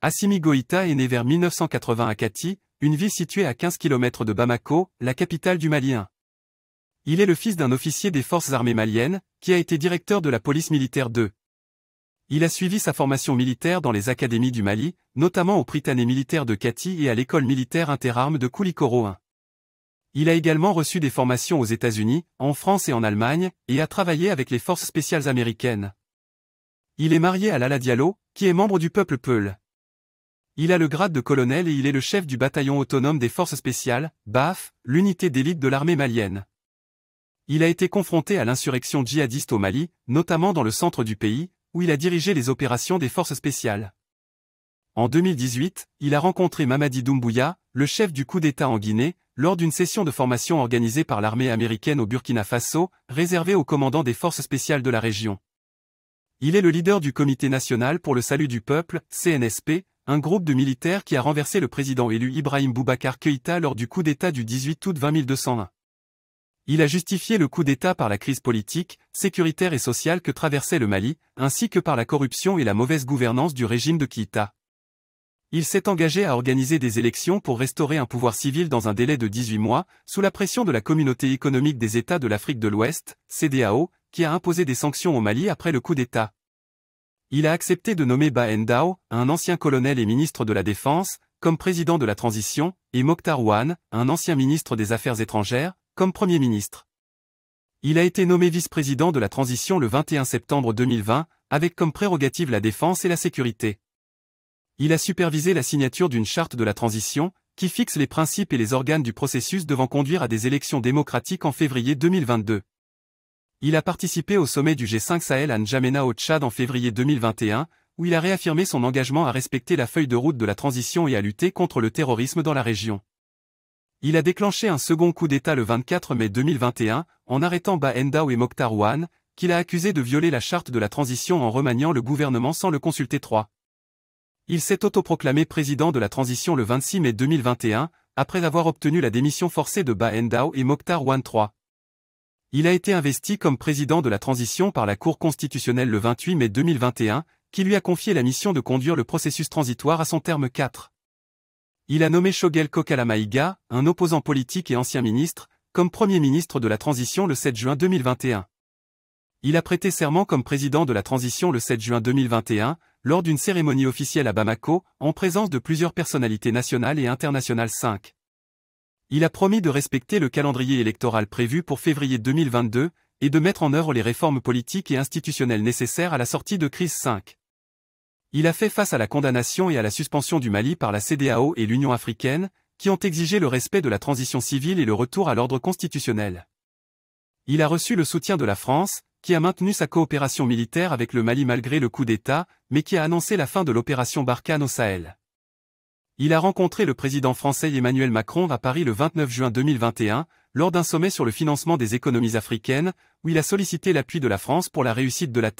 Assimi Goïta est né vers 1980 à Kati, une ville située à 15 km de Bamako, la capitale du Mali. Il est le fils d'un officier des forces armées maliennes, qui a été directeur de la police militaire 2. Il a suivi sa formation militaire dans les académies du Mali, notamment au Prytanée militaire de Kati et à l'école militaire interarmes de Koulikoro 1. Il a également reçu des formations aux États-Unis, en France et en Allemagne, et a travaillé avec les forces spéciales américaines. Il est marié à Lala Diallo, qui est membre du peuple Peul. Il a le grade de colonel et il est le chef du bataillon autonome des forces spéciales, BAF, l'unité d'élite de l'armée malienne. Il a été confronté à l'insurrection djihadiste au Mali, notamment dans le centre du pays, où il a dirigé les opérations des forces spéciales. En 2018, il a rencontré Mamadi Doumbouya, le chef du coup d'État en Guinée, lors d'une session de formation organisée par l'armée américaine au Burkina Faso, réservée aux commandants des forces spéciales de la région. Il est le leader du Comité national pour le salut du peuple, CNSP, un groupe de militaires qui a renversé le président élu Ibrahim Boubacar Keïta lors du coup d'État du 18 août 20201. Il a justifié le coup d'État par la crise politique, sécuritaire et sociale que traversait le Mali, ainsi que par la corruption et la mauvaise gouvernance du régime de Keïta. Il s'est engagé à organiser des élections pour restaurer un pouvoir civil dans un délai de 18 mois, sous la pression de la Communauté économique des États de l'Afrique de l'Ouest, CEDEAO, qui a imposé des sanctions au Mali après le coup d'État. Il a accepté de nommer Bah Ndao, un ancien colonel et ministre de la Défense, comme président de la transition, et Mokhtar Ouane, un ancien ministre des Affaires étrangères, comme Premier ministre. Il a été nommé vice-président de la transition le 21 septembre 2020, avec comme prérogative la défense et la sécurité. Il a supervisé la signature d'une charte de la transition, qui fixe les principes et les organes du processus devant conduire à des élections démocratiques en février 2022. Il a participé au sommet du G5 Sahel à N'Djamena au Tchad en février 2021, où il a réaffirmé son engagement à respecter la feuille de route de la transition et à lutter contre le terrorisme dans la région. Il a déclenché un second coup d'État le 24 mai 2021, en arrêtant Bah Ndao et Mokhtar Ouane, qu'il a accusé de violer la charte de la transition en remaniant le gouvernement sans le consulter. Il s'est autoproclamé président de la transition le 26 mai 2021, après avoir obtenu la démission forcée de Bah Ndao et Mokhtar Ouane. Il a été investi comme président de la transition par la Cour constitutionnelle le 28 mai 2021, qui lui a confié la mission de conduire le processus transitoire à son terme 4. Il a nommé Choguel Kokala Maïga, un opposant politique et ancien ministre, comme Premier ministre de la transition le 7 juin 2021. Il a prêté serment comme président de la transition le 7 juin 2021, lors d'une cérémonie officielle à Bamako, en présence de plusieurs personnalités nationales et internationales. 5. Il a promis de respecter le calendrier électoral prévu pour février 2022, et de mettre en œuvre les réformes politiques et institutionnelles nécessaires à la sortie de crise. 5. Il a fait face à la condamnation et à la suspension du Mali par la CEDEAO et l'Union africaine, qui ont exigé le respect de la transition civile et le retour à l'ordre constitutionnel. Il a reçu le soutien de la France, qui a maintenu sa coopération militaire avec le Mali malgré le coup d'État, mais qui a annoncé la fin de l'opération Barkhane au Sahel. Il a rencontré le président français Emmanuel Macron à Paris le 29 juin 2021, lors d'un sommet sur le financement des économies africaines, où il a sollicité l'appui de la France pour la réussite de la